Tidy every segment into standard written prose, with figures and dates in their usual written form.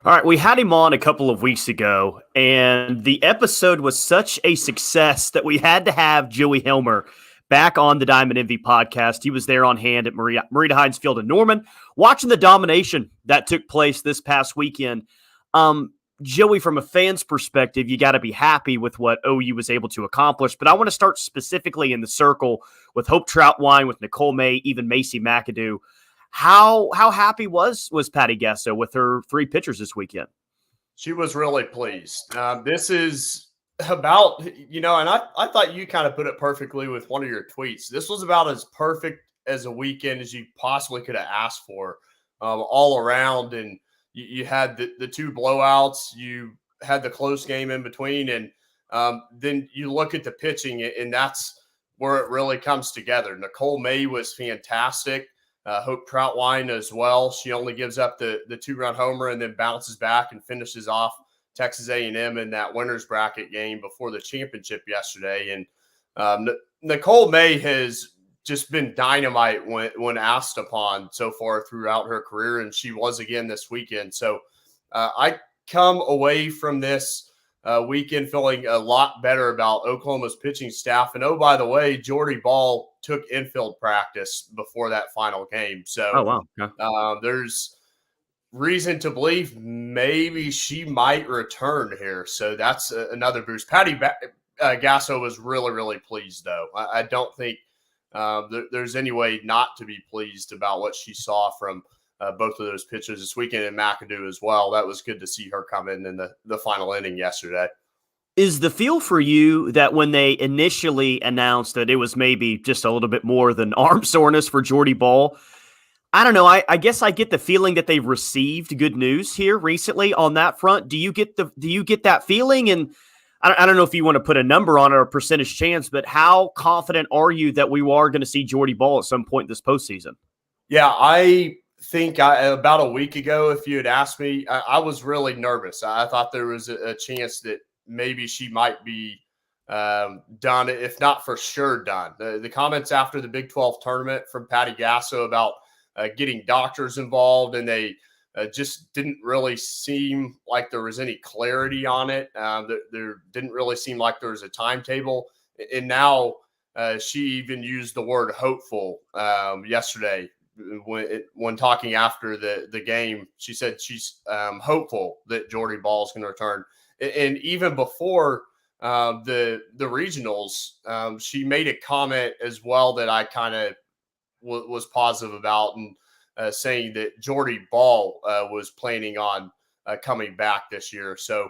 All right, we had him on a couple of weeks ago, and the episode was such a success that we had to have Joey Helmer back on the Diamond Envy podcast. He was there on hand at Marita Hines Field in Norman, watching the domination that took place this past weekend. Joey, from a fan's perspective, you got to be happy with what OU was able to accomplish. But I want to start specifically in the circle with Hope Troutwine, with Nicole May, even Macy McAdoo. How happy was Patty Gasso with her three pitchers this weekend? She was really pleased. This is about, and I thought you kind of put it perfectly with one of your tweets. This was about as perfect as a weekend as you possibly could have asked for, all around. And you had the two blowouts, you had the close game in between, and then you look at the pitching, and that's where it really comes together. Nicole May was fantastic. Hope Troutwine as well. She only gives up the 2-run homer and then bounces back and finishes off Texas A&M in that winner's bracket game before the championship yesterday. And Nicole May has just been dynamite when asked upon so far throughout her career, and she was again this weekend. So I come away from this weekend feeling a lot better about Oklahoma's pitching staff. And, oh, by the way, Jordy Ball took infield practice before that final game. So there's reason to believe maybe she might return here. So that's another boost. Patty Gasso was really, really pleased, though. I don't think there's any way not to be pleased about what she saw from both of those pitchers this weekend, and McAdoo as well. That was good to see her come in the final inning yesterday. Is the feel for you that when they initially announced that it was maybe just a little bit more than arm soreness for Jordy Ball, I don't know, I guess I get the feeling that they've received good news here recently on that front. Do you get that feeling? And I don't know if you want to put a number on it or a percentage chance, but how confident are you that we are going to see Jordy Ball at some point this postseason? Yeah, I think about a week ago, if you had asked me, I was really nervous. I thought there was a chance that maybe she might be done, if not for sure done. The comments after the Big 12 tournament from Patty Gasso about getting doctors involved, and they just didn't really seem like there was any clarity on it. There didn't really seem like there was a timetable. And now she even used the word hopeful yesterday. When talking after the game, she said she's hopeful that Jordy Ball is going to return. And even before the regionals, she made a comment as well that I kind of was positive about, and saying that Jordy Ball was planning on coming back this year. So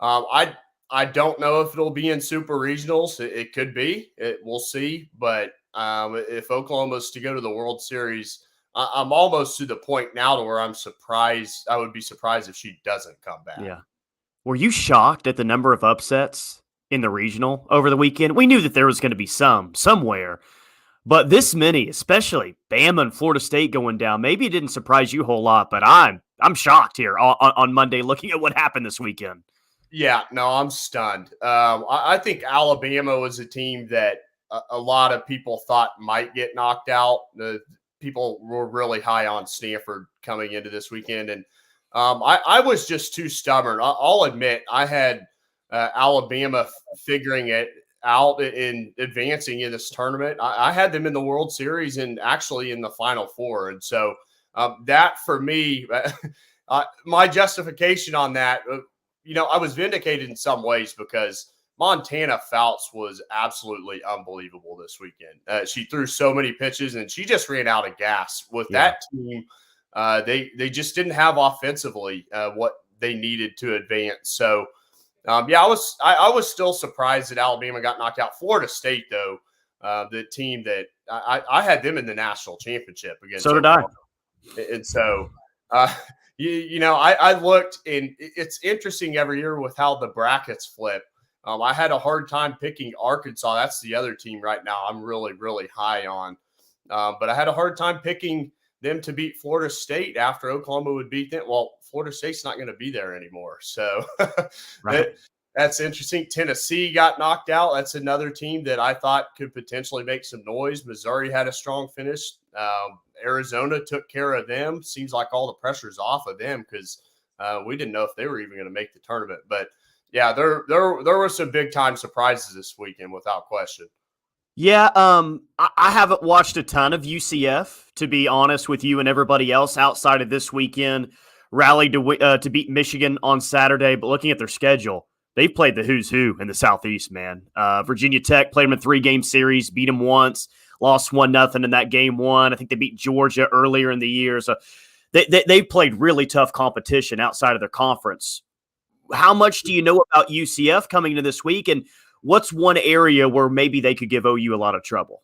I don't know if it'll be in super regionals. It could be. We'll see. But if Oklahoma's to go to the World Series, I'm almost to the point now to where I'm surprised. I would be surprised if she doesn't come back. Yeah. Were you shocked at the number of upsets in the regional over the weekend? We knew that there was going to be somewhere, but this many, especially Bama and Florida State going down, maybe it didn't surprise you a whole lot, but I'm shocked here on Monday looking at what happened this weekend. Yeah, no, I'm stunned. I think Alabama was a team that a lot of people thought might get knocked out. People were really high on Stanford coming into this weekend, and I was just too stubborn. I'll admit I had Alabama figuring it out in advancing in this tournament. I had them in the World Series and actually in the Final Four. And so that for me, my justification on that, I was vindicated in some ways because Montana Fouts was absolutely unbelievable this weekend. She threw so many pitches and she just ran out of gas with that team. They just didn't have offensively what they needed to advance. So, I was still surprised that Alabama got knocked out. Florida State, though, the team that I had them in the national championship against. So did I. And so, I looked, and it's interesting every year with how the brackets flip. I had a hard time picking Arkansas. That's the other team right now I'm really, really high on. But I had a hard time picking them to beat Florida State after Oklahoma would beat them. Well, Florida State's not going to be there anymore. So right. That's interesting. Tennessee got knocked out. That's another team that I thought could potentially make some noise. Missouri had a strong finish. Arizona took care of them. Seems like all the pressure's off of them because We didn't know if they were even going to make the tournament. But yeah, there were some big time surprises this weekend without question. Yeah, I haven't watched a ton of UCF, to be honest with you, and everybody else outside of this weekend rallied to beat Michigan on Saturday. But looking at their schedule, they've played the who's who in the Southeast, man. Virginia Tech played them in a 3-game series, beat them once, lost 1-0 in that game one. I think they beat Georgia earlier in the year. So they've played really tough competition outside of their conference. How much do you know about UCF coming into this week, and what's one area where maybe they could give OU a lot of trouble?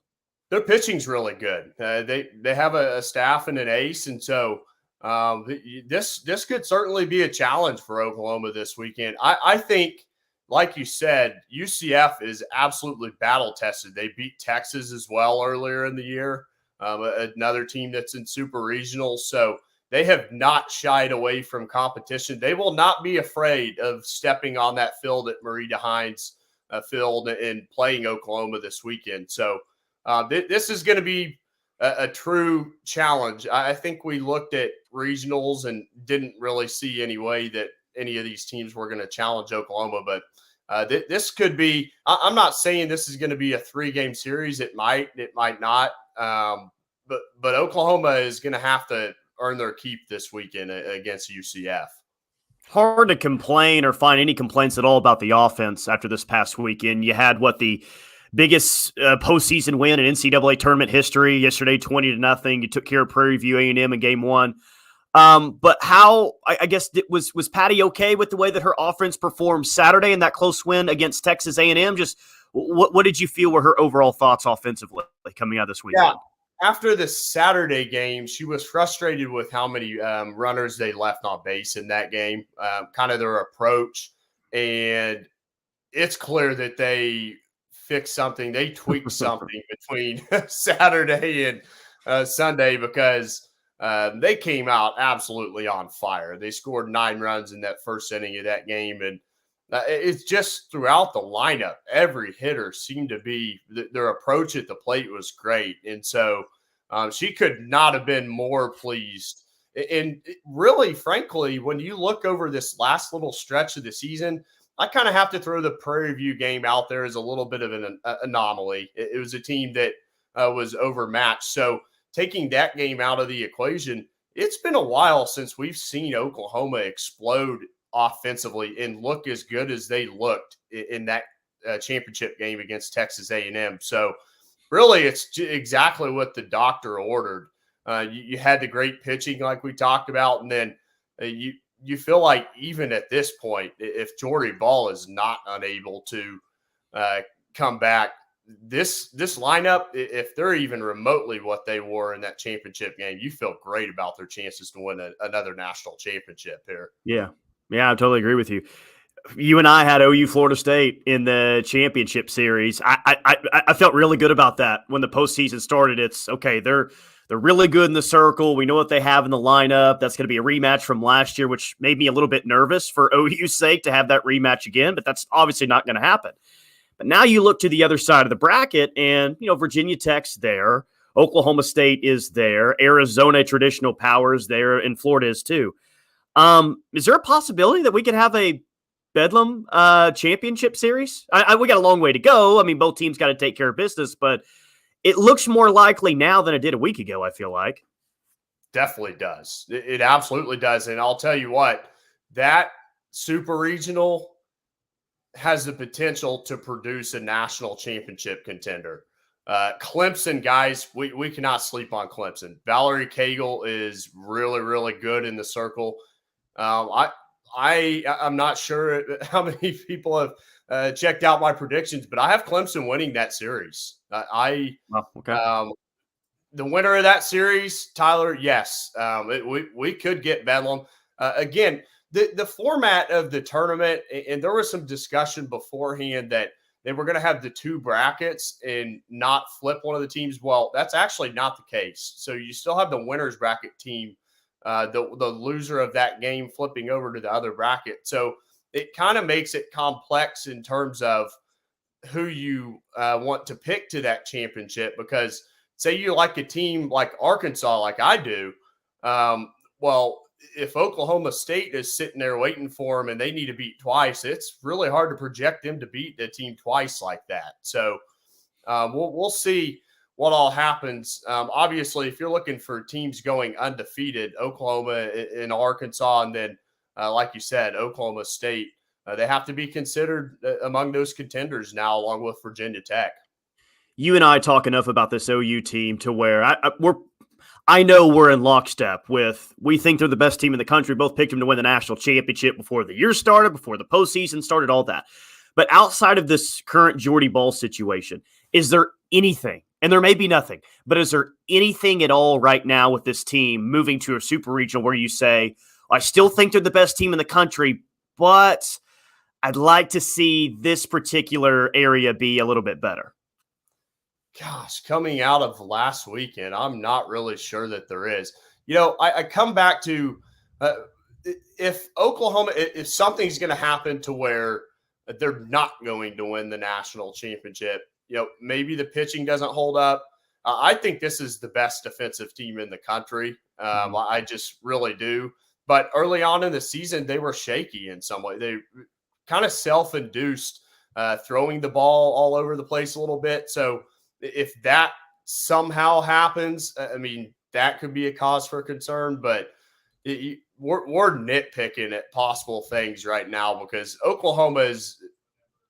Their pitching's really good. They have a staff and an ace, and so this could certainly be a challenge for Oklahoma this weekend. I think, like you said, UCF is absolutely battle tested. They beat Texas as well earlier in the year, another team that's in super regional. So they have not shied away from competition. They will not be afraid of stepping on that field at Marita Hines Field and playing Oklahoma this weekend. So this is going to be a true challenge. I think we looked at regionals and didn't really see any way that any of these teams were going to challenge Oklahoma. But this could be – I'm not saying this is going to be a 3-game series. It might not. But Oklahoma is going to have to earn their keep this weekend against UCF. Hard to complain or find any complaints at all about the offense after this past weekend. You had the biggest postseason win in NCAA tournament history yesterday, 20-0. You took care of Prairie View A&M in game one. But how, I guess, was Patty okay with the way that her offense performed Saturday in that close win against Texas A&M? Just what did you feel were her overall thoughts offensively coming out this weekend? Yeah. After the Saturday game, she was frustrated with how many runners they left on base in that game, kind of their approach. And it's clear that they fixed something. They tweaked something between Saturday and Sunday because they came out absolutely on fire. They scored 9 runs in that first inning of that game. And it's just throughout the lineup, every hitter seemed to be their approach at the plate was great. And so she could not have been more pleased. And really, frankly, when you look over this last little stretch of the season, I kind of have to throw the Prairie View game out there as a little bit of an anomaly. It was a team that was overmatched. So taking that game out of the equation, it's been a while since we've seen Oklahoma explode offensively and look as good as they looked in that championship game against Texas A&M. So really, it's exactly what the doctor ordered. You had the great pitching like we talked about, and then you feel like even at this point, if Jordy Ball is not unable to come back, this lineup, if they're even remotely what they were in that championship game, you feel great about their chances to win another national championship here. Yeah, I totally agree with you. You and I had OU Florida State in the championship series. I felt really good about that when the postseason started. It's okay. They're really good in the circle. We know what they have in the lineup. That's going to be a rematch from last year, which made me a little bit nervous for OU's sake to have that rematch again. But that's obviously not going to happen. But now you look to the other side of the bracket, and Virginia Tech's there, Oklahoma State is there, Arizona traditional powers there, and Florida is too. Is there a possibility that we could have a Bedlam championship series? We got a long way to go. I mean, both teams got to take care of business, but it looks more likely now than it did a week ago, I feel like. Definitely does. It absolutely does. And I'll tell you what, that super regional has the potential to produce a national championship contender. Clemson, guys, we cannot sleep on Clemson. Valerie Cagle is really, really good in the circle. I'm not sure how many people have checked out my predictions, but I have Clemson winning that series. Okay. The winner of that series, Tyler, yes, we could get Bedlam. Again, the format of the tournament, and there was some discussion beforehand that they were going to have the 2 brackets and not flip one of the teams. Well, that's actually not the case. So you still have the winner's bracket team, the loser of that game flipping over to the other bracket. So it kind of makes it complex in terms of who you want to pick to that championship, because say you like a team like Arkansas, like I do, well, if Oklahoma State is sitting there waiting for them and they need to beat twice, it's really hard to project them to beat a team twice like that. So we'll see what all happens. Obviously, if you're looking for teams going undefeated, Oklahoma and Arkansas, and then, like you said, Oklahoma State, they have to be considered among those contenders now, along with Virginia Tech. You and I talk enough about this OU team to where I know we're in lockstep with, we think they're the best team in the country. Both picked them to win the national championship before the year started, before the postseason started, all that. But outside of this current Jordy Ball situation, is there anything, and there may be nothing, but is there anything at all right now with this team moving to a super regional where you say, I still think they're the best team in the country, but I'd like to see this particular area be a little bit better? Gosh, coming out of last weekend, I'm not really sure that there is. I come back to if Oklahoma, if something's going to happen to where they're not going to win the national championship, maybe the pitching doesn't hold up. I think this is the best defensive team in the country. I just really do. But early on in the season, they were shaky in some way. They kind of self-induced, throwing the ball all over the place a little bit. So if that somehow happens, I mean, that could be a cause for concern, but we're nitpicking at possible things right now because Oklahoma is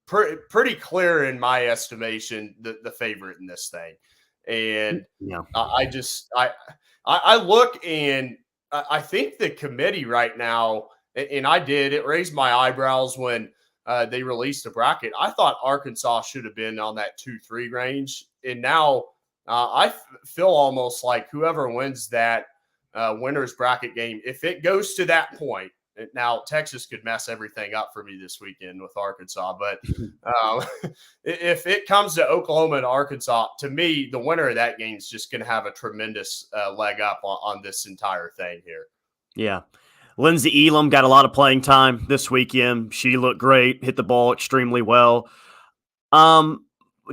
pretty clear, in my estimation, the favorite in this thing. And I look, and I think the committee right now, and it raised my eyebrows when they released the bracket. I thought Arkansas should have been on that 2-3 range. And now I feel almost like whoever wins that winner's bracket game, if it goes to that point, now Texas could mess everything up for me this weekend with Arkansas. But if it comes to Oklahoma and Arkansas, to me, the winner of that game is just going to have a tremendous leg up on this entire thing here. Yeah. Lindsey Elam got a lot of playing time this weekend. She looked great, hit the ball extremely well.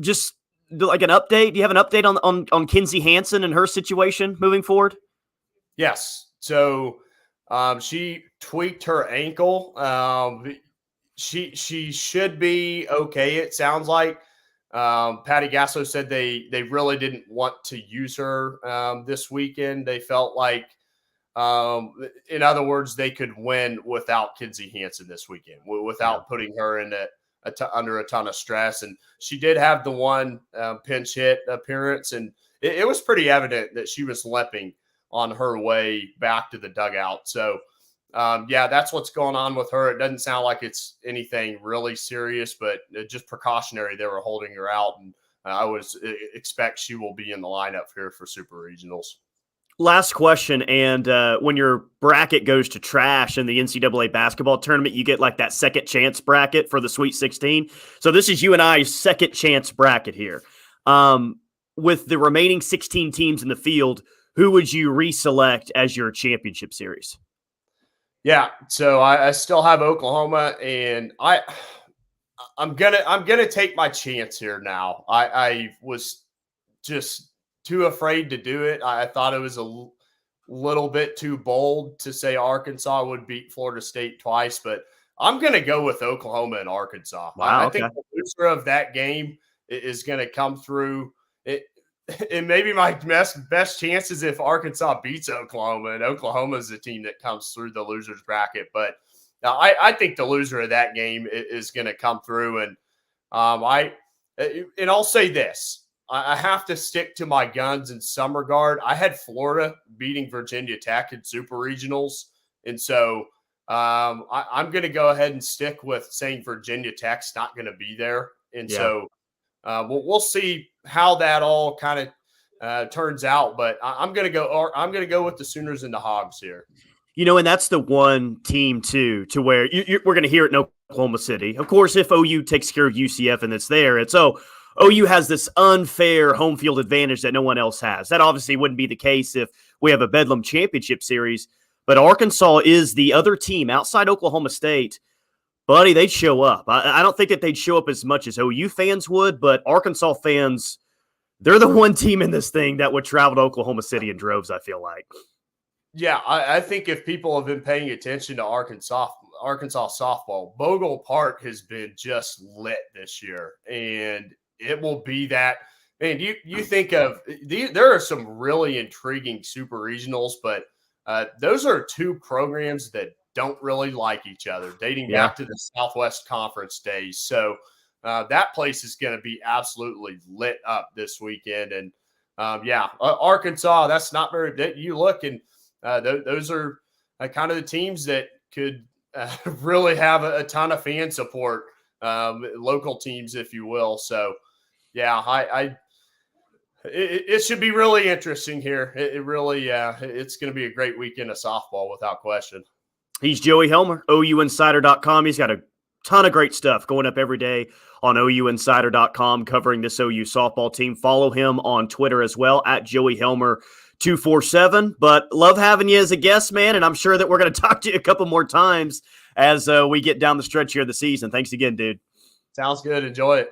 Just like an update. Do you have an update on Kinsey Hansen and her situation moving forward? Yes. So she tweaked her ankle. She should be okay, it sounds like. Patty Gasso said they really didn't want to use her this weekend. They felt like, in other words, they could win without Kinsey Hansen this weekend, without putting her in under a ton of stress. And she did have the one pinch hit appearance, and it was pretty evident that she was limping on her way back to the dugout. So, that's what's going on with her. It doesn't sound like it's anything really serious, but just precautionary. They were holding her out, and I would expect she will be in the lineup here for Super Regionals. Last question, and when your bracket goes to trash in the NCAA basketball tournament, you get like that second chance bracket for the Sweet 16. So this is you and I's second chance bracket here. With the remaining 16 teams in the field, who would you reselect as your championship series? Yeah, so I still have Oklahoma, and I'm gonna take my chance here now. I was just too afraid to do it. I thought it was a little bit too bold to say Arkansas would beat Florida State twice, but I'm going to go with Oklahoma and Arkansas. Wow, I think the loser of that game is going to come through. And maybe my best chance is if Arkansas beats Oklahoma, and Oklahoma is the team that comes through the loser's bracket. But I think the loser of that game is going to come through. And I'll say this. I have to stick to my guns in some regard. I had Florida beating Virginia Tech in Super Regionals. And so I'm going to go ahead and stick with saying Virginia Tech's not going to be there. And so we'll see how that all kind of turns out. But I'm going to go with the Sooners and the Hogs here. And that's the one team, too, to where we're going to hear it in Oklahoma City. Of course, if OU takes care of UCF and it's there, it's, OU has this unfair home field advantage that no one else has. That obviously wouldn't be the case if we have a Bedlam championship series. But Arkansas is the other team outside Oklahoma State. Buddy, they'd show up. I don't think that they'd show up as much as OU fans would, but Arkansas fans, they're the one team in this thing that would travel to Oklahoma City in droves, I feel like. Yeah, I think if people have been paying attention to Arkansas softball, Bogle Park has been just lit this year, and it will be that. Man, you think of there are some really intriguing super regionals, but those are two programs that don't really like each other, dating Yeah. back to the Southwest Conference days. So that place is going to be absolutely lit up this weekend, and Arkansas. That's not very. You look and those are kind of the teams that could really have a ton of fan support, local teams, if you will. So, yeah, it should be really interesting here. It really, it's going to be a great weekend of softball without question. He's Joey Helmer, OUinsider.com. He's got a ton of great stuff going up every day on OUinsider.com covering this OU softball team. Follow him on Twitter as well, at Joey Helmer 247. But love having you as a guest, man, and I'm sure that we're going to talk to you a couple more times as we get down the stretch here of the season. Thanks again, dude. Sounds good. Enjoy it.